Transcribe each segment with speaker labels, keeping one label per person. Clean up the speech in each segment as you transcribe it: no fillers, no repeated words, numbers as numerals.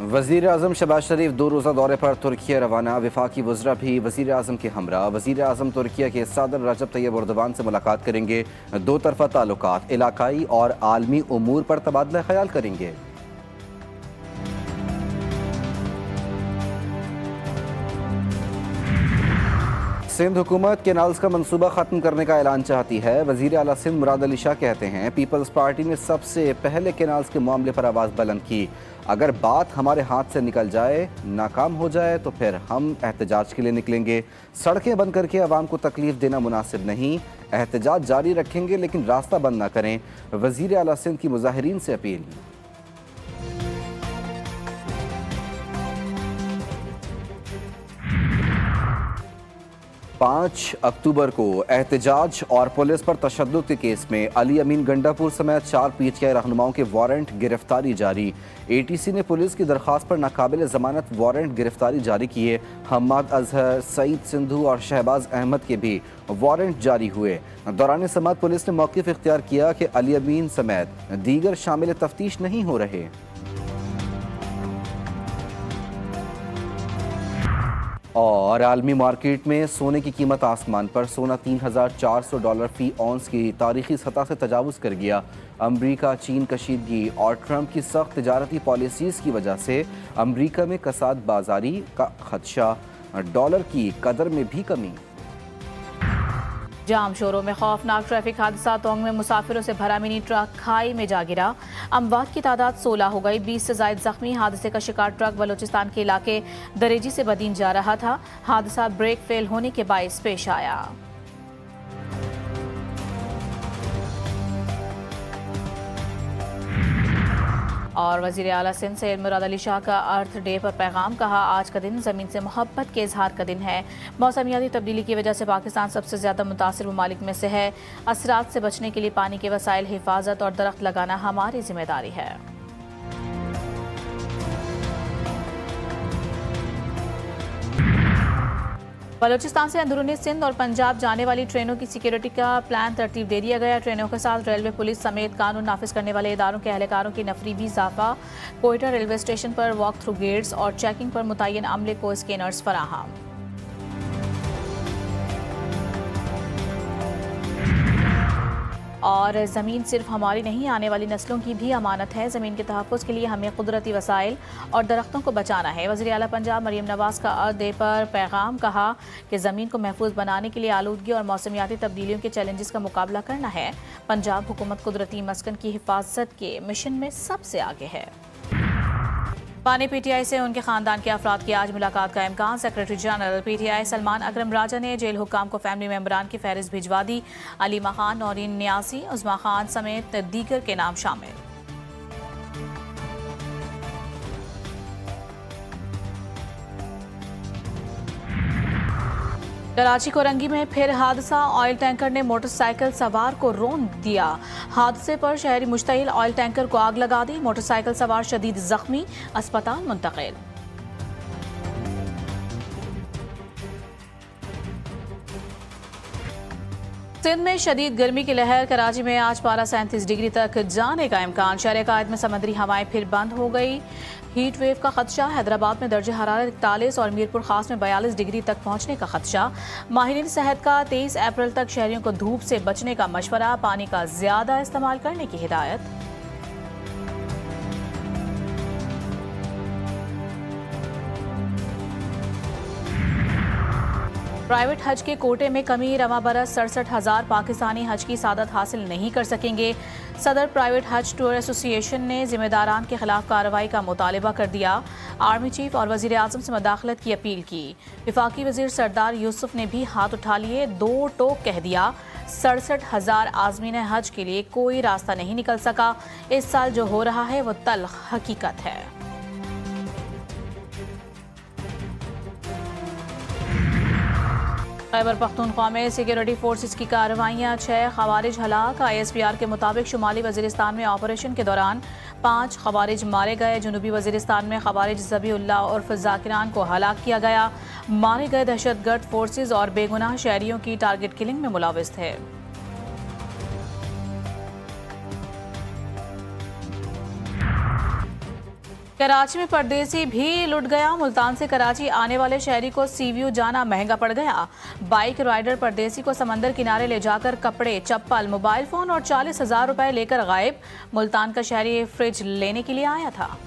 Speaker 1: वज़ीर आज़म शहबाज शरीफ 2 रोज़ा दौरे पर तुर्किया रवाना। वफाकी वज़रा भी वज़ीर आज़म के हमरा। वज़ीर आज़म तुर्किया के सदर रजब तैयब एर्दोगान से मुलाकात करेंगे। 2 तरफ़ा ताल्लुकात, इलाकाई और आलमी उमूर पर तबादला ख्याल करेंगे। सिंध हुकूमत केनाल्स का मंसूबा ख़त्म करने का ऐलान चाहती है। वज़ीर आला सिंध मुराद अली शाह कहते हैं, पीपल्स पार्टी ने सबसे पहले केनाल्स के मामले पर आवाज़ बुलंद की। अगर बात हमारे हाथ से निकल जाए, नाकाम हो जाए तो फिर हम एहतजाज के लिए निकलेंगे। सड़कें बंद करके आवाम को तकलीफ देना मुनासिब नहीं। एहतजाज जारी रखेंगे लेकिन रास्ता बंद ना करें। वज़ीर आला सिंध की मुजाहिरीन से अपील। 5 अक्टूबर को एहतजाज और पुलिस पर तशद्दुद के केस में अली अमीन गंडापुर समेत 4 PTI रहनुमाओं के वारंट गिरफ्तारी जारी। ATC ने पुलिस की दरख्वास्त पर नाकाबिल ज़मानत वारंट गिरफ्तारी जारी किए। हम्माद अजहर, सईद सिंधु और शहबाज अहमद के भी वारंट जारी हुए। दौरान समाअत पुलिस ने मौक़िफ़ इख्तियार किया कि अली अमीन समेत दीगर शामिल तफ्तीश नहीं हो रहे। और आलमी मार्केट में सोने की कीमत आसमान पर। सोना $3,400 फी औंस की तारीखी सतह से तजावुज़ कर गया। अमरीका चीन कशीदगी और ट्रंप की सख्त तजारती पॉलिसीज़ की वजह से अमरीका में कसाद बाजारी का खदशा। डॉलर की कदर में भी कमी।
Speaker 2: जाम शोरों में खौफनाक ट्रैफिक हादसा। तोंग में मुसाफिरों से भरा मिनी ट्रक खाई में जा गिरा। अमवात की तादाद 16 हो गई। 20 से जायद जख्मी। हादसे का शिकार ट्रक बलोचिस्तान के इलाके दरेजी से बदीन जा रहा था। हादसा ब्रेक फेल होने के बायस पेश आया। और वज़ीर आला सिंध सैयद मुराद अली शाह का अर्थ डे पर पैगाम। कहा, आज का दिन ज़मीन से मोहब्बत के इजहार का दिन है। मौसमियाती तब्दीली की वजह से पाकिस्तान सबसे ज़्यादा मुतासिर ममालिक में से है। असरात से बचने के लिए पानी के वसाइल, हिफाजत और दरख्त लगाना हमारी जिम्मेदारी है। बलोचिस्तान से अंदरूनी सिंध और पंजाब जाने वाली ट्रेनों की सिक्योरिटी का प्लान तरतीब दे दिया गया। ट्रेनों के साथ रेलवे, पुलिस समेत कानून नाफिज करने वाले इदारों के एहलकारों की नफरी भी इजाफा। कोयटा रेलवे स्टेशन पर वॉक थ्रू गेट्स और चेकिंग पर मुतय्यन अमले को स्कैनर्स फराहम। और ज़मीन सिर्फ हमारी नहीं, आने वाली नस्लों की भी अमानत है। ज़मीन के तहफ़्फ़ुज़ के लिए हमें कुदरती वसाइल और दरख्तों को बचाना है। वज़ीर आला पंजाब मरियम नवाज़ का अर्थ डे पर पैगाम। कहा कि ज़मीन को महफूज बनाने के लिए आलूदगी और मौसमियाती तब्दीलियों के चैलेंजेस का मुकाबला करना है। पंजाब हुकूमत कुदरती मस्कन की हिफाजत के मिशन में सबसे आगे है। पानी PTI से उनके खानदान के अफराद की आज मुलाकात का इम्कान। सेक्रेटरी जनरल PTI सलमान अकरम राजा ने जेल हुक्काम को फैमिली मेम्बरान की फहरिस्त भिजवा दी। अलीमा खान, नौरीन नियासी, उज़मा खान समेत दीगर के नाम शामिल। कराची कोरंगी में फिर हादसा। ऑयल टैंकर ने मोटरसाइकिल सवार को रौंद दिया। हादसे पर शहरी मुश्तइल। ऑयल टैंकर को आग लगा दी। मोटरसाइकिल सवार शदीद जख्मी, अस्पताल मुंतकिल। सिंध में शदीद गर्मी की लहर। कराची में आज पारा 37 डिग्री तक जाने का इम्कान। शहर कायद में समुद्री हवाएं फिर बंद हो गई। हीट वेव का खदशा। हैदराबाद में दर्जे हरारत 41 और मीरपुर खास में 42 डिग्री तक पहुंचने का खदशा। माहिरीन सेहत का 23 अप्रैल तक शहरियों को धूप से बचने का मशवरा। पानी का ज्यादा इस्तेमाल करने की हिदायत। प्राइवेट हज के कोटे में कमी। रवा बरस 67,000 पाकिस्तानी हज की सादत हासिल नहीं कर सकेंगे। सदर प्राइवेट हज टूर एसोसिएशन ने जिम्मेदारान के खिलाफ कार्रवाई का मुतालबा कर दिया। आर्मी चीफ और वजीर आजम से मुदाखलत की अपील की। वफाकी वजीर सरदार यूसुफ ने भी हाथ उठा लिए। 2 टोक कह दिया। 67,000 आज़मीन हज के लिए कोई रास्ता नहीं निकल सका। इस साल जो हो रहा है वो तल्ख हकीकत है। खैबर पख्तूनख्वा में सिक्योरिटी फोर्सेस की कार्रवाइयाँ। 6 खवारिज हलाक। ISPR के मुताबिक शुमाली वजीरिस्तान में ऑपरेशन के दौरान 5 खवारिज मारे गए। जनूबी वजीरिस्तान में खवारिज ज़बीउल्लाह उर्फ ज़ाकिरान को हलाक किया गया। मारे गए दहशतगर्द फोर्सेस और बेगुनाह शहरियों की टारगेट किलिंग में मुलव्वस थे। कराची में परदेसी भी लुट गया। मुल्तान से कराची आने वाले शहरी को सीव्यू जाना महंगा पड़ गया। बाइक राइडर परदेसी को समंदर किनारे ले जाकर कपड़े, चप्पल, मोबाइल फोन और 40,000 रुपए लेकर गायब। मुल्तान का शहरी फ्रिज लेने के लिए आया था।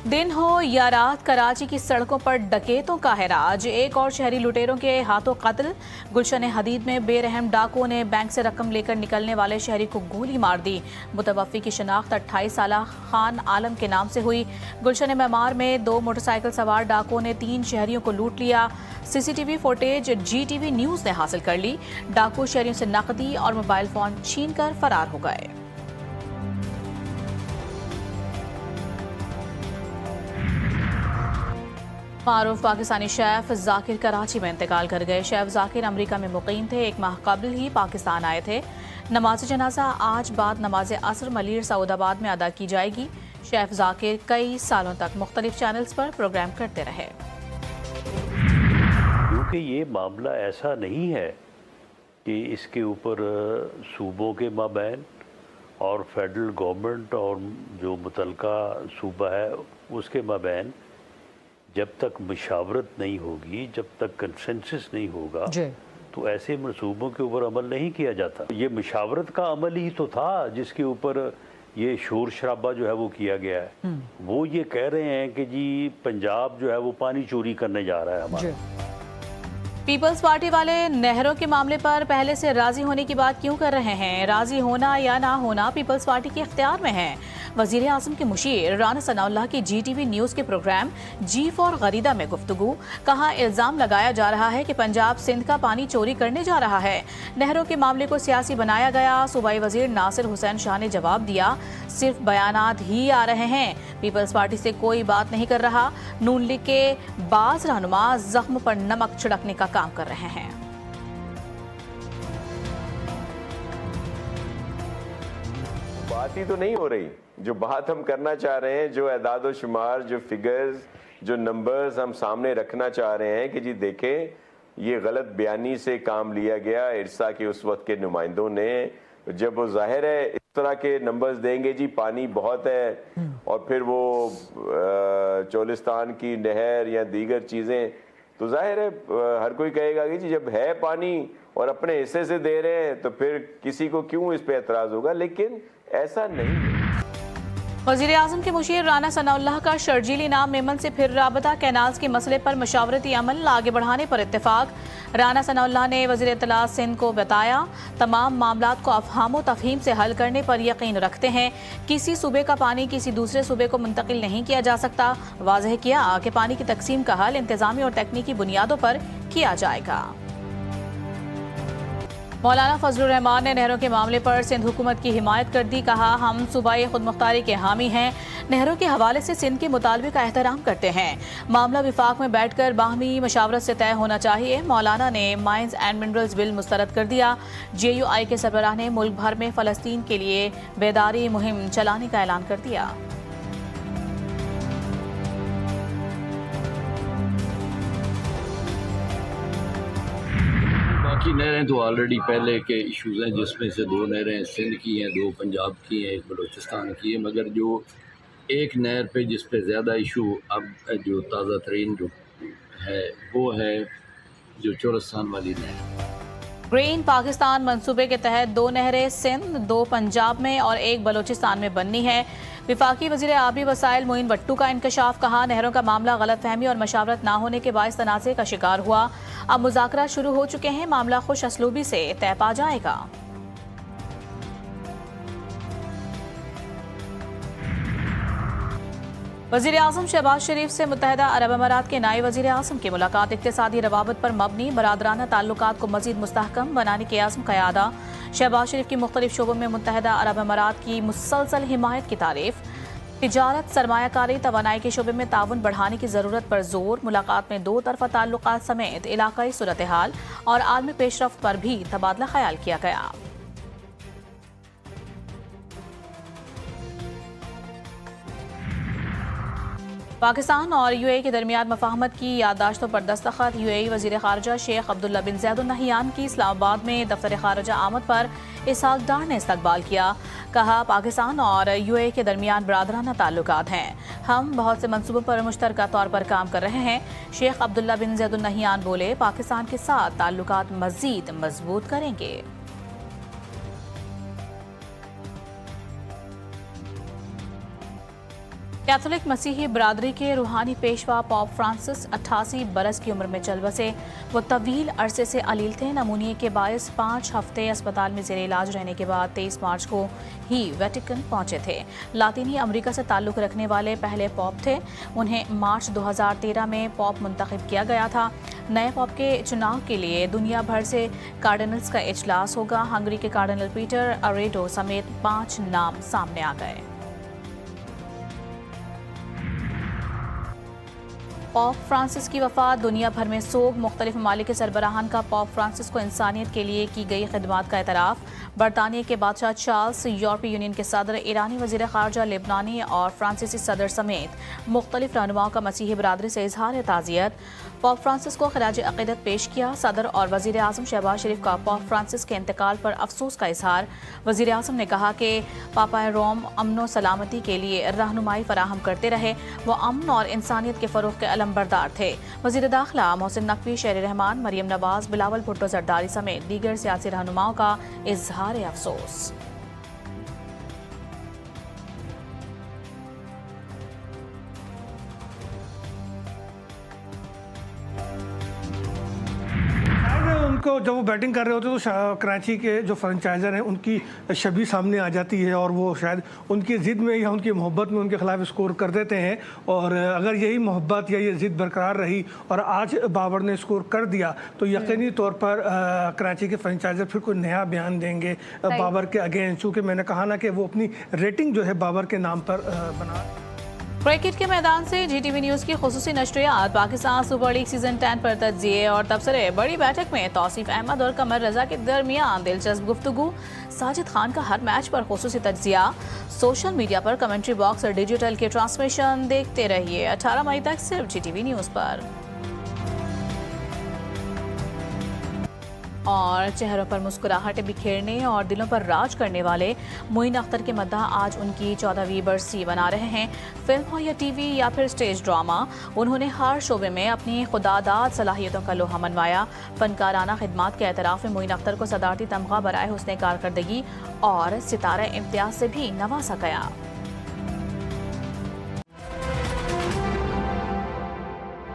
Speaker 2: दिन हो या रात, कराची की सड़कों पर डकैतों का है राज। एक और शहरी लुटेरों के हाथों कत्ल। गुलशन हदीद में बेरहम डाकुओं ने बैंक से रकम लेकर निकलने वाले शहरी को गोली मार दी। मुतवफ़्फ़ी की शनाख्त 28 साला खान आलम के नाम से हुई। गुलशन मेमार में 2 मोटरसाइकिल सवार डाकुओं ने 3 शहरियों को लूट लिया। सीसीटीवी फुटेज GTV न्यूज़ ने हासिल कर ली। डाकू शहरियों से नकदी और मोबाइल फोन छीनकर फरार हो गए। मारूफ पाकिस्तानी शेफ जाकिर कराची में इंतकाल कर गए। शेफ जाकिर अमेरिका में मुकीम थे। 1 माह कबल ही पाकिस्तान आए थे। नमाज जनाजा आज बाद नमाज असर मलीर सऊदाबाद में अदा की जाएगी। शेफ जाकिर कई सालों तक मुख्तलिफ चैनल्स पर प्रोग्राम करते रहे।
Speaker 3: क्योंकि ये मामला ऐसा नहीं है कि इसके ऊपर सूबों के माबैन और फेडरल गवर्नमेंट और जो मुतलका सूबा है उसके माबैन जब तक मशावरत नहीं होगी, जब तक कंसेंसस नहीं होगा, तो ऐसे मनसूबों के ऊपर अमल नहीं किया जाता। ये मशावरत का अमल ही तो था जिसके ऊपर ये शोर शराबा जो है वो किया गया है। वो ये कह रहे हैं कि जी पंजाब जो है वो पानी चोरी करने जा रहा है हमारा।
Speaker 2: पीपल्स पार्टी वाले नहरों के मामले पर पहले से राजी होने की बात क्यों कर रहे हैं? राजी होना या ना होना पीपल्स पार्टी के इख्तियार में है। वजीर आज़म के मुशीर राना सनाउल्लाह की GTV न्यूज़ के प्रोग्राम G4 गरीदा में गुफ्तगू। कहा, इल्ज़ाम लगाया जा रहा है कि पंजाब सिंध का पानी चोरी करने जा रहा है। नहरों के मामले को सियासी बनाया गया। सूबाई वजीर नासिर हुसैन शाह ने जवाब दिया, सिर्फ बयानात ही आ रहे हैं, पीपल्स पार्टी से कोई बात नहीं कर रहा। नून लीग के बाज़ रहनुमा जख्म पर नमक छिड़कने का काम कर रहे हैं।
Speaker 4: बात ही तो नहीं हो रही। जो बात हम करना चाह रहे हैं, जो एदाद शुमार, जो फिगर्स, जो नंबर्स हम सामने रखना चाह रहे हैं कि जी देखें ये गलत बयानी से काम लिया गया इरसा के उस वक्त के नुमाइंदों ने। जब वो जाहिर है इस तरह के नंबर्स देंगे जी पानी बहुत है और फिर वो चोलिस्तान की नहर या दीगर चीज़ें, तो जाहिर है हर कोई कहेगा कि जी जब है पानी और अपने हिस्से से दे रहे हैं तो फिर किसी को क्यों इस पे एतराज़ होगा। लेकिन ऐसा नहीं है।
Speaker 2: वज़ीर आज़म के मुशीर राना सनाउल्लाह का शर्जीली नाम मेमन से फिर राबता। कैनाल्स के मसले पर मशावरती अमल आगे बढ़ाने पर इत्तेफाक। राना सनाउल्लाह ने वज़ीर इत्तलात सिंध को बताया, तमाम मामलात को अफ़हाम व तफ़हीम से हल करने पर यकीन रखते हैं। किसी सूबे का पानी किसी दूसरे सूबे को मुंतकिल नहीं किया जा सकता। वाज़ेह किया कि पानी की तकसीम का हल इंतज़ामी और तकनीकी बुनियादों पर किया जाएगा। मौलाना फजलुर रहमान ने नहरों के मामले पर सिंध हुकूमत की हिमायत कर दी। कहा, हम सूबाई खुद मुख्तारी के हामी हैं। नहरों के हवाले से सिंध के मुतालबे का एहतराम करते हैं। मामला विफाक में बैठकर बाहमी मशावरत से तय होना चाहिए। मौलाना ने माइंस एंड मिनरल्स बिल मुस्तरद कर दिया। JUI के सरबराह ने मुल्क भर में फ़लस्तीन के लिए बेदारी मुहिम चलाने का ऐलान कर दिया।
Speaker 5: बाकी नहरें तो ऑलरेडी पहले के इश्यूज़ हैं, जिसमें से 2 नहरें सिंध की हैं, 2 पंजाब की हैं, 1 बलूचिस्तान की है। मगर जो एक नहर पे जिस पे ज़्यादा इशू अब जो ताज़ा तरीन जो है वो है जो चोलिस्तान वाली नहर।
Speaker 2: ग्रीन पाकिस्तान मंसूबे के तहत 2 नहरें सिंध, 2 पंजाब में और 1 बलूचिस्तान में बननी है। विफाकी वज़ीर आबी वसाइल मोइन भट्टू का इंकशाफ। कहा, नहरों का मामला गलत फहमी और मशावरत ना होने के बायस तनाज़े का शिकार हुआ। अब मुज़ाकरात शुरू हो चुके हैं। मामला खुश असलूबी से तय पा जाएगा। वज़ीर आज़म शहबाज शरीफ से मुत्तहदा अरब अमारात के नायब वज़ीर आज़म की मुलाकात। इक़्तिसादी रवाबत पर मबनी बरादराना ताल्लुकात को मज़ीद मुस्तहकम बनाने के आज़म का यादा। शहबाज शरीफ की मुख्तलिफ शोबों में मुत्तहदा अरब अमारात की मुसलसल हिमायत की तारीफ। तिजारत, सरमायाकारी, तवानाई के शोबे में ताउन बढ़ाने की ज़रूरत पर जोर। मुलाकात में 2 तरफ़ा ताल्लुकात समेत इलाकाई सूरत हाल और आलमी पेशरफ्त पर भी तबादला ख्याल किया गया। पाकिस्तान और यूएई के दरमियान मफाहमत की याददाश्तों पर दस्तखत। यूएई वज़ीर ख़ारजा शेख अब्दुल्ला बिन ज़ैद अल नहयान की इस्लामाबाद में दफ्तर ख़ारजा आमद पर इसहाक डार ने इस्तकबाल किया। कहा, पाकिस्तान और यूएई के दरमियान बरादराना ताल्लुकात हैं। हम बहुत से मंसूबों पर मुश्तरका तौर पर काम कर रहे हैं। शेख अब्दुल्ला बिन ज़ैद अल नहयान बोले, पाकिस्तान के साथ ताल्लुकात मज़ीद मजबूत करेंगे। कैथोलिक मसीही बरादरी के रूहानी पेशवा पॉप फ्रांसिस 88 बरस की उम्र में चल बसे। वो तवील अरसे से अलील थे। नमूनिया के बायस 5 हफ्ते अस्पताल में ज़ेरे इलाज रहने के बाद 23 मार्च को ही वेटिकन पहुंचे थे। लातीनी अमेरिका से ताल्लुक़ रखने वाले पहले पॉप थे। उन्हें मार्च 2013 में पॉप मुंतखब किया गया था। नए पॉप के चुनाव के लिए दुनिया भर से कार्डिनल्स का इजलास होगा। हंगरी के कार्डिनल पीटर अरेडो समेत 5 नाम सामने आ गए। पॉप फ्रांसिस की वफ़ात, दुनिया भर में सोग। मुख्तलिफ ममालिक के सरबराहान का पॉप फ्रांसिस को इंसानियत के लिए की गई खिदमात का एतराफ़। बरतानिया के बादशाह चार्ल्स, यूरोपीय यूनियन के सदर, ईरानी वज़ीर ख़ारजा, लेबनानी और फ्रांसीसी सदर समेत मुख्तलिफ रहनुमाओं का मसीही बरादरी से इजहार ताज़ियत। पॉप फ्रांसिस को खिराज अक़ीदत पेश किया। सदर और वज़ीर आज़म शहबाज शरीफ का पॉप फ्रांसिस के इंतकाल पर अफसोस का इजहार। वज़ीर आज़म ने कहा कि पापा रोम अमन सलामती के लिए रहनुमाई फराहम करते रहे। वो अमन और इंसानियत के फ़रोग़ के अलमबरदार थे। वज़ीर दाखिला मोहसिन नकवी, शेर रहमान, मरियम नवाज़, बिलावल भुट्टो जरदारी समेत दीगर सियासी रहनुमाओं का इजहार अफसोस।
Speaker 6: उनको जब वो बैटिंग कर रहे होते तो कराची के जो फ्रेंचाइजर हैं उनकी छवि सामने आ जाती है और वो शायद उनकी ज़िद में या उनकी मोहब्बत में उनके ख़िलाफ़ स्कोर कर देते हैं। और अगर यही मोहब्बत या ये ज़िद बरकरार रही और आज बाबर ने स्कोर कर दिया तो यकीनी तौर पर कराची के फ्रेंचाइजर फिर कोई नया बयान देंगे बाबर के अगेंस्ट। चूँकि मैंने कहा ना कि वो अपनी रेटिंग जो है बाबर के नाम पर बना।
Speaker 2: क्रिकेट के मैदान से GTV न्यूज़ की खुसूसी नशरियात। पाकिस्तान सुपर लीग सीजन 10 पर तज्ज़िये और तबसरे। बड़ी बैठक में तौसीफ अहमद और कमर रजा के दरमियान दिलचस्प गुफ्तगू। साजिद खान का हर मैच पर खुसूसी तज्ज़िया। सोशल मीडिया पर कमेंट्री बॉक्स और डिजिटल के ट्रांसमिशन देखते रहिए 18 मई तक सिर्फ GTV न्यूज़ पर। और चेहरों पर मुस्कुराहटें बिखेरने और दिलों पर राज करने वाले मोइन अख्तर के मद्दाह आज उनकी 14वीं बरसी मना रहे हैं। फिल्म हो या टीवी या फिर स्टेज ड्रामा, उन्होंने हर शोबे में अपनी खुदादाद सलाहियतों का लोहा मनवाया। फनकाराना खिदमात के एतराफ़ में मोइन अख्तर को सदारती तमगा बराए हुस्ने कारकर्दगी और सितारा इम्तियाज़ से भी नवाजा गया।